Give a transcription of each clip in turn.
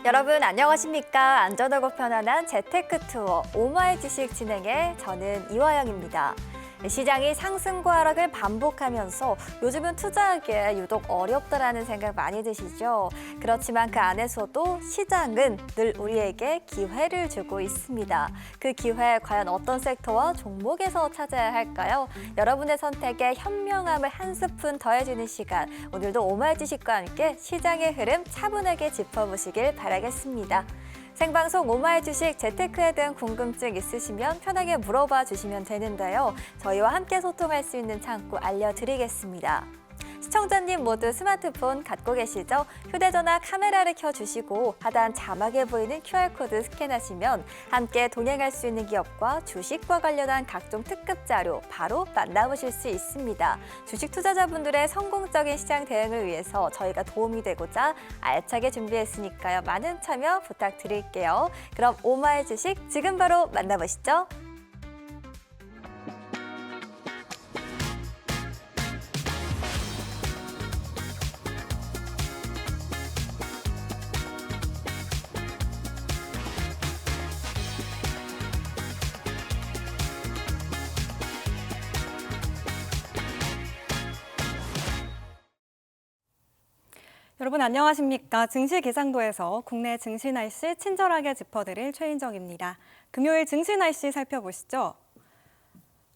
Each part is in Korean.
여러분 안녕하십니까? 안전하고 편안한 재테크 투어 오마이 주식 진행의 저는 이화영입니다. 시장이 상승과 하락을 반복하면서 요즘은 투자하기에 유독 어렵다라는 생각 많이 드시죠? 그렇지만 그 안에서도 시장은 늘 우리에게 기회를 주고 있습니다. 그 기회 과연 어떤 섹터와 종목에서 찾아야 할까요? 여러분의 선택에 현명함을 한 스푼 더해주는 시간. 오늘도 오마이 주식과 함께 시장의 흐름 차분하게 짚어보시길 바라겠습니다. 생방송 오마이 주식 재테크에 대한 궁금증 있으시면 편하게 물어봐 주시면 되는데요. 저희와 함께 소통할 수 있는 창구 알려드리겠습니다. 시청자님 모두 스마트폰 갖고 계시죠? 휴대전화 카메라를 켜주시고 하단 자막에 보이는 QR코드 스캔하시면 함께 동행할 수 있는 기업과 주식과 관련한 각종 특급 자료 바로 만나보실 수 있습니다. 주식 투자자분들의 성공적인 시장 대응을 위해서 저희가 도움이 되고자 알차게 준비했으니까요. 많은 참여 부탁드릴게요. 그럼 오마이 주식 지금 바로 만나보시죠. 여러분 안녕하십니까? 증시계산도에서 국내 증시 날씨 친절하게 짚어드릴 최인정입니다. 금요일 증시 날씨 살펴보시죠.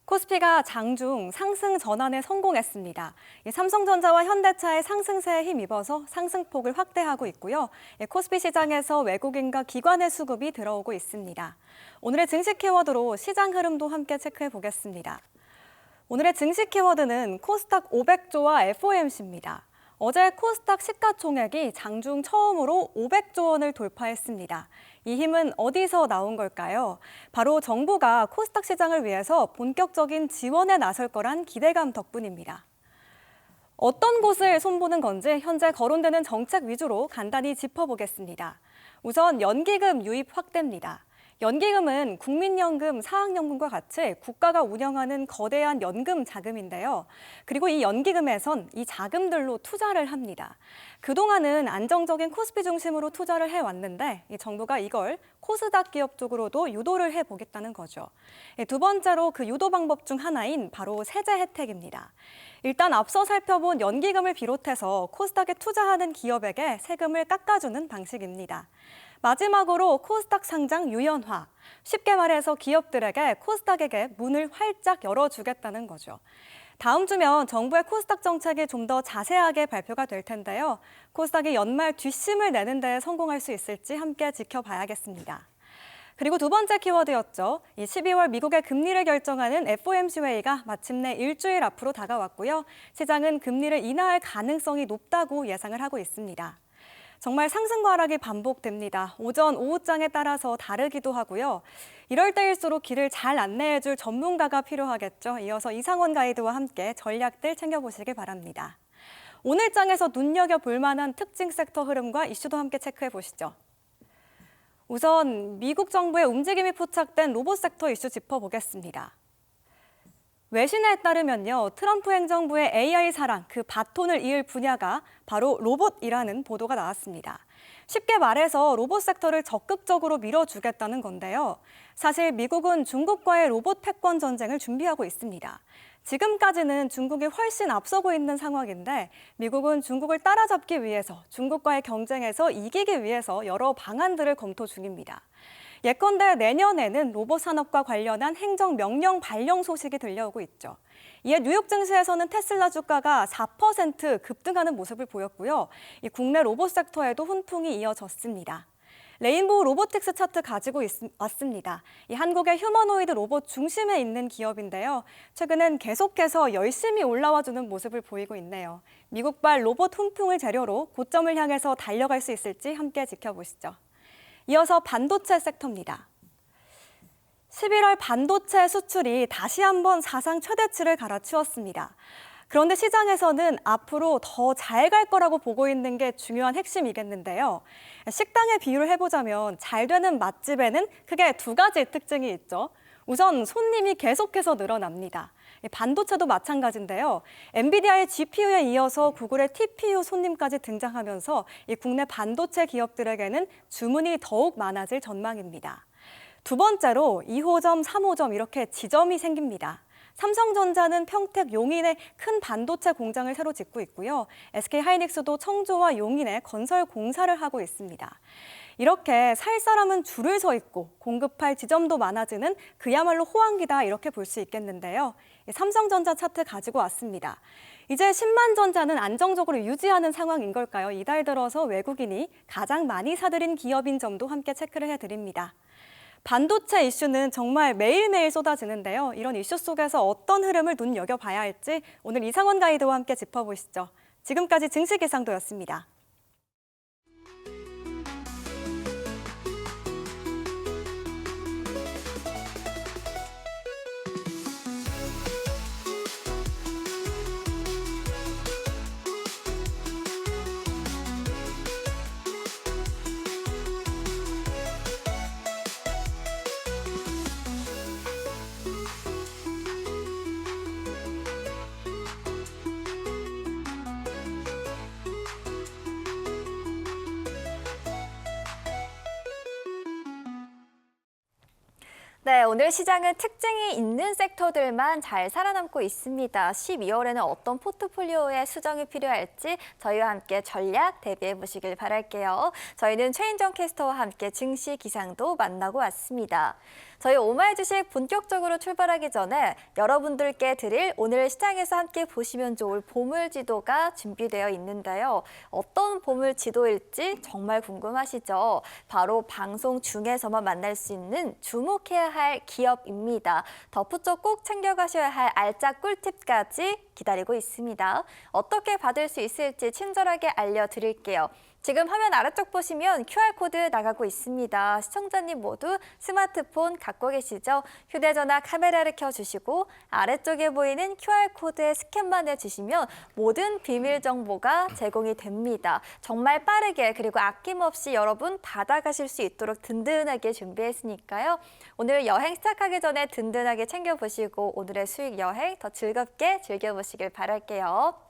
코스피가 장중 상승 전환에 성공했습니다. 삼성전자와 현대차의 상승세에 힘입어서 상승폭을 확대하고 있고요. 코스피 시장에서 외국인과 기관의 수급이 들어오고 있습니다. 오늘의 증시 키워드로 시장 흐름도 함께 체크해 보겠습니다. 오늘의 증시 키워드는 코스닥 500조와 FOMC입니다. 어제 코스닥 시가총액이 장중 처음으로 500조 원을 돌파했습니다. 이 힘은 어디서 나온 걸까요? 바로 정부가 코스닥 시장을 위해서 본격적인 지원에 나설 거란 기대감 덕분입니다. 어떤 곳을 손보는 건지 현재 거론되는 정책 위주로 간단히 짚어보겠습니다. 우선 연기금 유입 확대입니다. 연기금은 국민연금, 사학연금과 같이 국가가 운영하는 거대한 연금 자금인데요. 그리고 이 연기금에선 이 자금들로 투자를 합니다. 그동안은 안정적인 코스피 중심으로 투자를 해왔는데 이 정부가 이걸 코스닥 기업 쪽으로도 유도를 해보겠다는 거죠. 두 번째로 그 유도 방법 중 하나인 바로 세제 혜택입니다. 일단 앞서 살펴본 연기금을 비롯해서 코스닥에 투자하는 기업에게 세금을 깎아주는 방식입니다. 마지막으로 코스닥 상장 유연화. 쉽게 말해서 기업들에게 코스닥에게 문을 활짝 열어주겠다는 거죠. 다음 주면 정부의 코스닥 정책이 좀 더 자세하게 발표가 될 텐데요. 코스닥이 연말 뒷심을 내는 데 성공할 수 있을지 함께 지켜봐야겠습니다. 그리고 두 번째 키워드였죠. 이 12월 미국의 금리를 결정하는 FOMC 회의가 마침내 일주일 앞으로 다가왔고요. 시장은 금리를 인하할 가능성이 높다고 예상을 하고 있습니다. 정말 상승과 하락이 반복됩니다. 오전, 오후장에 따라서 다르기도 하고요. 이럴 때일수록 길을 잘 안내해줄 전문가가 필요하겠죠. 이어서 이상원 가이드와 함께 전략들 챙겨보시길 바랍니다. 오늘 장에서 눈여겨볼 만한 특징 섹터 흐름과 이슈도 함께 체크해보시죠. 우선 미국 정부의 움직임이 포착된 로봇 섹터 이슈 짚어보겠습니다. 외신에 따르면요, 트럼프 행정부의 AI 사랑, 그 바톤을 이을 분야가 바로 로봇이라는 보도가 나왔습니다. 쉽게 말해서 로봇 섹터를 적극적으로 밀어주겠다는 건데요. 사실 미국은 중국과의 로봇 패권 전쟁을 준비하고 있습니다. 지금까지는 중국이 훨씬 앞서고 있는 상황인데 미국은 중국을 따라잡기 위해서 중국과의 경쟁에서 이기기 위해서 여러 방안들을 검토 중입니다. 예컨대 내년에는 로봇 산업과 관련한 행정명령 발령 소식이 들려오고 있죠. 이에 뉴욕 증시에서는 테슬라 주가가 4% 급등하는 모습을 보였고요. 이 국내 로봇 섹터에도 훈풍이 이어졌습니다. 레인보우 로보틱스 차트 가지고 왔습니다. 이 한국의 휴머노이드 로봇 중심에 있는 기업인데요. 최근엔 계속해서 열심히 올라와주는 모습을 보이고 있네요. 미국발 로봇 훈풍을 재료로 고점을 향해서 달려갈 수 있을지 함께 지켜보시죠. 이어서 반도체 섹터입니다. 11월 반도체 수출이 다시 한번 사상 최대치를 갈아치웠습니다. 그런데 시장에서는 앞으로 더 잘 갈 거라고 보고 있는 게 중요한 핵심이겠는데요. 식당에 비유를 해보자면 잘 되는 맛집에는 크게 두 가지 특징이 있죠. 우선 손님이 계속해서 늘어납니다. 이 반도체도 마찬가지인데요. 엔비디아의 GPU에 이어서 구글의 TPU 손님까지 등장하면서 이 국내 반도체 기업들에게는 주문이 더욱 많아질 전망입니다. 두 번째로 2호점, 3호점 이렇게 지점이 생깁니다. 삼성전자는 평택 용인에 큰 반도체 공장을 새로 짓고 있고요. SK하이닉스도 청주와 용인에 건설 공사를 하고 있습니다. 이렇게 살 사람은 줄을 서 있고 공급할 지점도 많아지는 그야말로 호황기다 이렇게 볼 수 있겠는데요. 삼성전자 차트 가지고 왔습니다. 이제 10만 전자는 안정적으로 유지하는 상황인 걸까요? 이달 들어서 외국인이 가장 많이 사들인 기업인 점도 함께 체크를 해드립니다. 반도체 이슈는 정말 매일매일 쏟아지는데요. 이런 이슈 속에서 어떤 흐름을 눈여겨봐야 할지 오늘 이상원 가이드와 함께 짚어보시죠. 지금까지 증시기상도였습니다. 네, 오늘 시장은 특징이 있는 섹터들만 잘 살아남고 있습니다. 12월에는 어떤 포트폴리오에 수정이 필요할지 저희와 함께 전략 대비해 보시길 바랄게요. 저희는 최인정 캐스터와 함께 증시 기상도 만나고 왔습니다. 저희 오마이 주식 본격적으로 출발하기 전에 여러분들께 드릴 오늘 시장에서 함께 보시면 좋을 보물 지도가 준비되어 있는데요. 어떤 보물 지도일지 정말 궁금하시죠? 바로 방송 중에서만 만날 수 있는 주목해야 할 기업입니다. 덧붙여 꼭 챙겨가셔야 할 알짜 꿀팁까지 기다리고 있습니다. 어떻게 받을 수 있을지 친절하게 알려드릴게요. 지금 화면 아래쪽 보시면 QR코드 나가고 있습니다. 시청자님 모두 스마트폰 갖고 계시죠? 휴대전화 카메라를 켜주시고 아래쪽에 보이는 QR코드에 스캔만 해주시면 모든 비밀 정보가 제공이 됩니다. 정말 빠르게 그리고 아낌없이 여러분 받아가실 수 있도록 든든하게 준비했으니까요. 오늘 여행 시작하기 전에 든든하게 챙겨보시고 오늘의 수익 여행 더 즐겁게 즐겨보시길 바랄게요.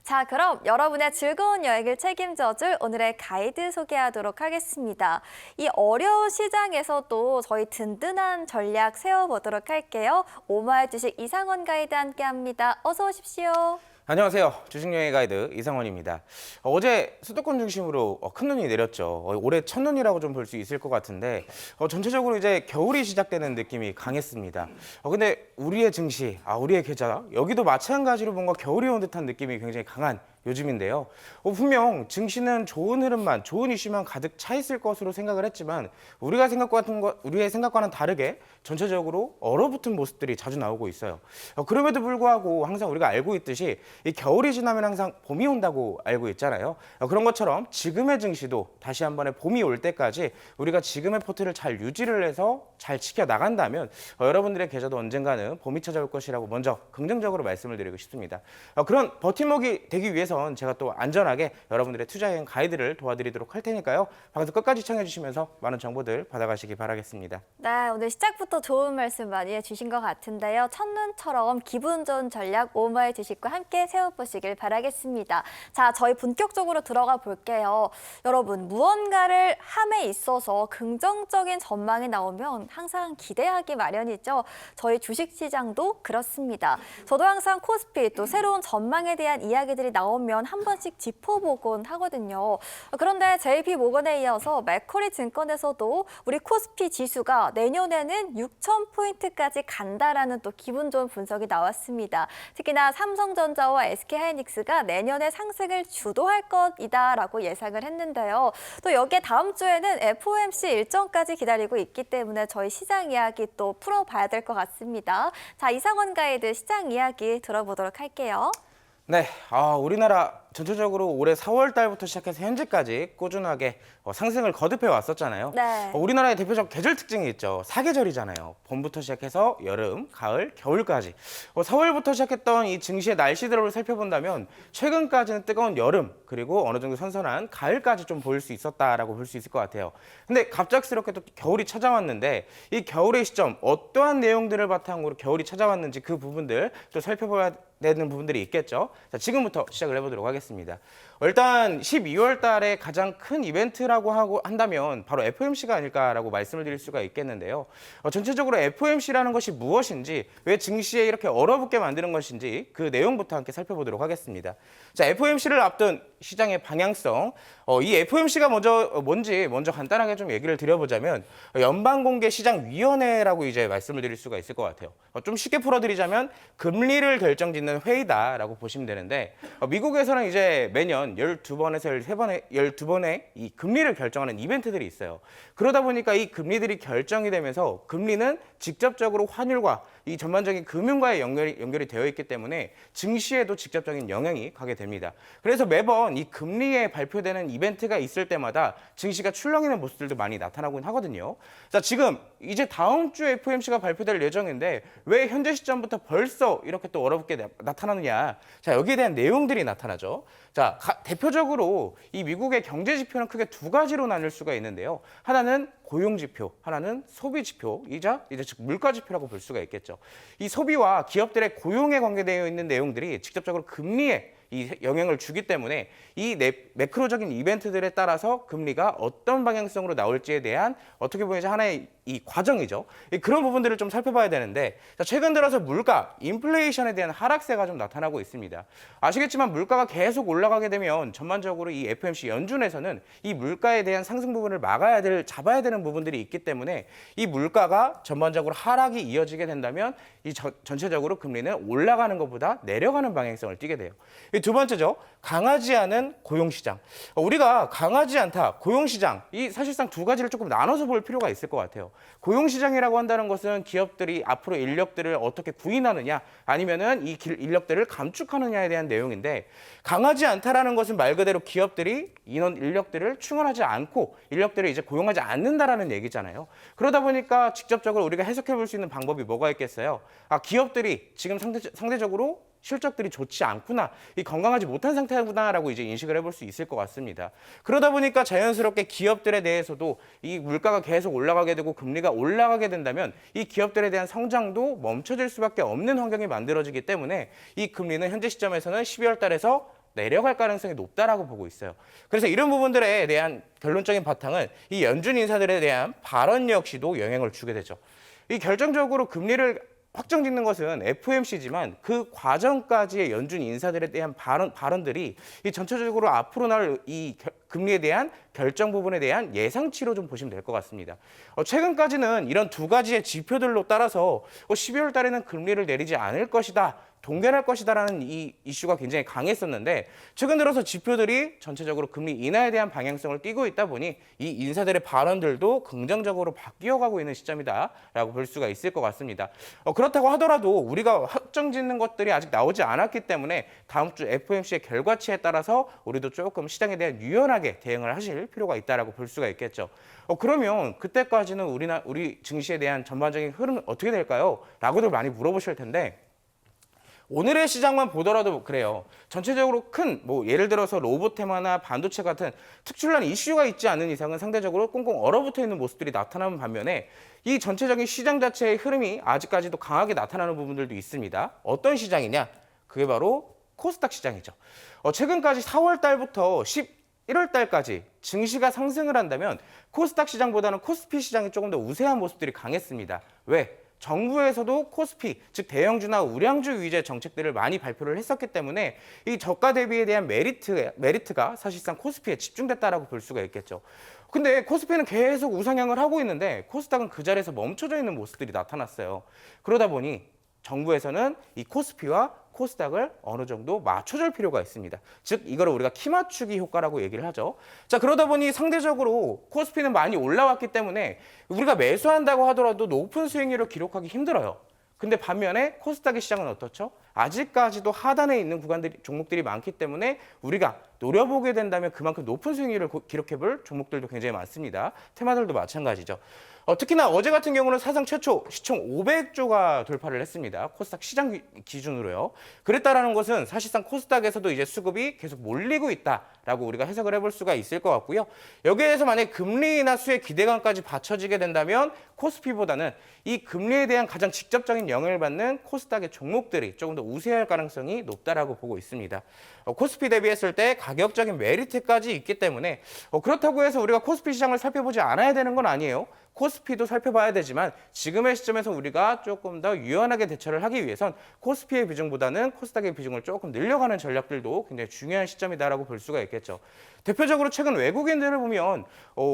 자, 그럼 여러분의 즐거운 여행을 책임져줄 오늘의 가이드 소개하도록 하겠습니다. 이 어려운 시장에서도 저희 든든한 전략 세워보도록 할게요. 오마이 주식 이상원 가이드 함께합니다. 어서 오십시오. 안녕하세요. 주식여행 가이드 이상원입니다. 어제 수도권 중심으로 큰 눈이 내렸죠. 올해 첫눈이라고 좀 볼 수 있을 것 같은데 전체적으로 이제 겨울이 시작되는 느낌이 강했습니다. 근데 우리의 증시, 우리의 계좌 여기도 마찬가지로 뭔가 겨울이 온 듯한 느낌이 굉장히 강한 요즘인데요. 분명 증시는 좋은 흐름만, 좋은 이슈만 가득 차 있을 것으로 생각을 했지만 우리의 생각과는 다르게 전체적으로 얼어붙은 모습들이 자주 나오고 있어요. 그럼에도 불구하고 항상 우리가 알고 있듯이 이 겨울이 지나면 항상 봄이 온다고 알고 있잖아요. 그런 것처럼 지금의 증시도 다시 한 번에 봄이 올 때까지 우리가 지금의 포트를 잘 유지를 해서 잘 지켜나간다면 여러분들의 계좌도 언젠가는 봄이 찾아올 것이라고 먼저 긍정적으로 말씀을 드리고 싶습니다. 그런 버팀목이 되기 위해서 제가 또 안전하게 여러분들의 투자여행 가이드를 도와드리도록 할 테니까요. 방송 끝까지 시청해주시면서 많은 정보들 받아가시기 바라겠습니다. 네, 오늘 시작부터 좋은 말씀 많이 해주신 것 같은데요. 첫눈처럼 기분 좋은 전략 오마이 주식과 함께 세워보시길 바라겠습니다. 자, 저희 본격적으로 들어가 볼게요. 여러분, 무언가를 함에 있어서 긍정적인 전망이 나오면 항상 기대하기 마련이죠. 저희 주식시장도 그렇습니다. 저도 항상 코스피 또 새로운 전망에 대한 이야기들이 나오면 한 번씩 짚어보곤 하거든요. 그런데 JP모건에 이어서 맥쿼리 증권에서도 우리 코스피 지수가 내년에는 6,000포인트까지 간다라는 또 기분 좋은 분석이 나왔습니다. 특히나 삼성전자와 SK하이닉스가 내년에 상승을 주도할 것이다라고 예상을 했는데요. 또 여기에 다음 주에는 FOMC 일정까지 기다리고 있기 때문에 저희 시장 이야기 또 풀어봐야 될 것 같습니다. 자, 이상원 가이드 시장 이야기 들어보도록 할게요. 네, 우리나라 전체적으로 올해 4월 달부터 시작해서 현재까지 꾸준하게 상승을 거듭해 왔었잖아요. 네. 우리나라의 대표적 계절 특징이 있죠. 사계절이잖아요. 봄부터 시작해서 여름, 가을, 겨울까지. 4월부터 시작했던 이 증시의 날씨들을 살펴본다면 최근까지는 뜨거운 여름 그리고 어느 정도 선선한 가을까지 좀 보일 수 있었다라고 볼 수 있을 것 같아요. 근데 갑작스럽게 또 겨울이 찾아왔는데 이 겨울의 시점 어떠한 내용들을 바탕으로 겨울이 찾아왔는지 그 부분들 또 살펴봐야 되는 부분들이 있겠죠. 자, 지금부터 시작을 해보도록 하겠습니다. 일단 12월 달에 가장 큰 이벤트라고 한다면 바로 FOMC가 아닐까라고 말씀을 드릴 수가 있겠는데요. 전체적으로 FOMC라는 것이 무엇인지, 왜 증시에 이렇게 얼어붙게 만드는 것인지 그 내용부터 함께 살펴보도록 하겠습니다. 자, FOMC를 앞둔 시장의 방향성, 이 FOMC가 뭔지 먼저 간단하게 좀 얘기를 드려보자면 연방공개시장위원회라고 이제 말씀을 드릴 수가 있을 것 같아요. 좀 쉽게 풀어드리자면 금리를 결정짓는 회의다라고 보시면 되는데 미국에서는 이제 매년 12번에서 12번의 이 금리를 결정하는 이벤트들이 있어요. 그러다 보니까 이 금리들이 결정이 되면서 금리는 직접적으로 환율과 이 전반적인 금융과의 연결이 되어 있기 때문에 증시에도 직접적인 영향이 가게 됩니다. 그래서 매번 이 금리에 발표되는 이벤트가 있을 때마다 증시가 출렁이는 모습들도 많이 나타나곤 하거든요. 자, 지금 이제 다음 주에 FOMC가 발표될 예정인데 왜 현재 시점부터 벌써 이렇게 또 얼어붙게 나타나느냐. 자, 여기에 대한 내용들이 나타나죠. 자, 대표적으로 이 미국의 경제 지표는 크게 두 가지로 나눌 수가 있는데요. 하나는 고용 지표, 하나는 소비 지표이자 이제 즉 물가 지표라고 볼 수가 있겠죠. 이 소비와 기업들의 고용에 관계되어 있는 내용들이 직접적으로 금리에 이 영향을 주기 때문에 이 매크로적인 이벤트들에 따라서 금리가 어떤 방향성으로 나올지에 대한 어떻게 보면 하나의 이 과정이죠. 그런 부분들을 좀 살펴봐야 되는데, 자, 최근 들어서 물가, 인플레이션에 대한 하락세가 좀 나타나고 있습니다. 아시겠지만 물가가 계속 올라가게 되면 전반적으로 이 FOMC 연준에서는 이 물가에 대한 상승 부분을 잡아야 되는 부분들이 있기 때문에 이 물가가 전반적으로 하락이 이어지게 된다면 이 전체적으로 금리는 올라가는 것보다 내려가는 방향성을 띠게 돼요. 두 번째죠. 강하지 않은 고용시장. 우리가 강하지 않다, 고용시장, 이 사실상 두 가지를 조금 나눠서 볼 필요가 있을 것 같아요. 고용시장이라고 한다는 것은 기업들이 앞으로 인력들을 어떻게 구인하느냐 아니면은 이 인력들을 감축하느냐에 대한 내용인데, 강하지 않다라는 것은 말 그대로 기업들이 인력들을 충원하지 않고 인력들을 이제 고용하지 않는다라는 얘기잖아요. 그러다 보니까 직접적으로 우리가 해석해 볼 수 있는 방법이 뭐가 있겠어요? 기업들이 지금 상대적으로 실적들이 좋지 않구나, 이 건강하지 못한 상태구나라고 이제 인식을 해볼 수 있을 것 같습니다. 그러다 보니까 자연스럽게 기업들에 대해서도 이 물가가 계속 올라가게 되고 금리가 올라가게 된다면 이 기업들에 대한 성장도 멈춰질 수밖에 없는 환경이 만들어지기 때문에 이 금리는 현재 시점에서는 12월 달에서 내려갈 가능성이 높다라고 보고 있어요. 그래서 이런 부분들에 대한 결론적인 바탕은 이 연준 인사들에 대한 발언 역시도 영향을 주게 되죠. 이 결정적으로 금리를 확정짓는 것은 FOMC지만 그 과정까지의 연준 인사들에 대한 발언들이 이 전체적으로 앞으로 나올 이 금리에 대한 결정 부분에 대한 예상치로 좀 보시면 될 것 같습니다. 최근까지는 이런 두 가지의 지표들로 따라서 12월 달에는 금리를 내리지 않을 것이다, 동결할 것이다라는 이 이슈가 굉장히 강했었는데, 최근 들어서 지표들이 전체적으로 금리 인하에 대한 방향성을 띠고 있다 보니 이 인사들의 발언들도 긍정적으로 바뀌어가고 있는 시점이다라고 볼 수가 있을 것 같습니다. 그렇다고 하더라도 우리가 확정짓는 것들이 아직 나오지 않았기 때문에 다음 주 FOMC의 결과치에 따라서 우리도 조금 시장에 대한 유연하게 대응을 하실 필요가 있다라고 볼 수가 있겠죠. 그러면 그때까지는 우리 증시에 대한 전반적인 흐름은 어떻게 될까요? 라고들 많이 물어보실 텐데, 오늘의 시장만 보더라도 그래요. 전체적으로 큰 예를 들어서 로봇 테마나 반도체 같은 특출난 이슈가 있지 않은 이상은 상대적으로 꽁꽁 얼어붙어 있는 모습들이 나타나는 반면에 이 전체적인 시장 자체의 흐름이 아직까지도 강하게 나타나는 부분들도 있습니다. 어떤 시장이냐? 그게 바로 코스닥 시장이죠. 최근까지 4월 달부터 11월 달까지 증시가 상승을 한다면 코스닥 시장보다는 코스피 시장이 조금 더 우세한 모습들이 강했습니다. 왜? 정부에서도 코스피, 즉 대형주나 우량주 위주의 정책들을 많이 발표를 했었기 때문에 이 저가 대비에 대한 메리트가 사실상 코스피에 집중됐다라고 볼 수가 있겠죠. 근데 코스피는 계속 우상향을 하고 있는데 코스닥은 그 자리에서 멈춰져 있는 모습들이 나타났어요. 그러다 보니 정부에서는 이 코스피와 코스닥을 어느 정도 맞춰줄 필요가 있습니다. 즉 이거를 우리가 키 맞추기 효과라고 얘기를 하죠. 자, 그러다 보니 상대적으로 코스피는 많이 올라왔기 때문에 우리가 매수한다고 하더라도 높은 수익률을 기록하기 힘들어요. 근데 반면에 코스닥의 시장은 어떻죠? 아직까지도 하단에 있는 종목들이 많기 때문에 우리가 노려보게 된다면 그만큼 높은 수익률을 기록해볼 종목들도 굉장히 많습니다. 테마들도 마찬가지죠. 특히나 어제 같은 경우는 사상 최초 시총 500조가 돌파를 했습니다. 코스닥 시장 기준으로요. 그랬다라는 것은 사실상 코스닥에서도 이제 수급이 계속 몰리고 있다라고 우리가 해석을 해볼 수가 있을 것 같고요. 여기에서 만약 금리 인하 수의 기대감까지 받쳐지게 된다면 코스피보다는 이 금리에 대한 가장 직접적인 영향을 받는 코스닥의 종목들이 조금 더 우세할 가능성이 높다라고 보고 있습니다. 코스피 대비했을 때 가격적인 메리트까지 있기 때문에 그렇다고 해서 우리가 코스피 시장을 살펴보지 않아야 되는 건 아니에요. 코스피도 살펴봐야 되지만 지금의 시점에서 우리가 조금 더 유연하게 대처를 하기 위해선 코스피의 비중보다는 코스닥의 비중을 조금 늘려가는 전략들도 굉장히 중요한 시점이다라고 볼 수가 있겠죠. 대표적으로 최근 외국인들을 보면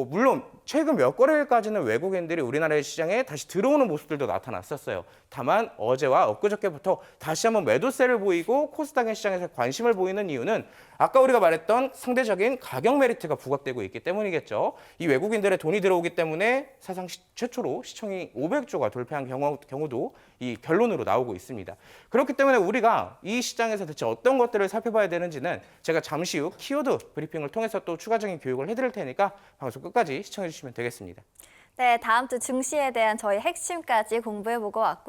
물론 최근 몇 거래일까지는 외국인들이 우리나라의 시장에 다시 들어오는 모습들도 나타났었어요. 다만 어제와 엊그저께부터 다시 한번 매도세를 보이고 코스닥의 시장에서 관심을 보이는 이유는 아까 우리가 말했던 상대적인 가격 메리트가 부각되고 있기 때문이겠죠. 이 외국인들의 돈이 들어오기 때문에 사상 최초로 시총이 500조가 돌파한 경우도 이 결론으로 나오고 있습니다. 그렇기 때문에 우리가 이 시장에서 대체 어떤 것들을 살펴봐야 되는지는 제가 잠시 후 키워드 브리핑을 통해서 또 추가적인 교육을 해드릴 테니까 방송 끝까지 시청해 주시면 되겠습니다. 네, 다음 주 증시에 대한 저희 핵심까지 공부해보고 왔고요.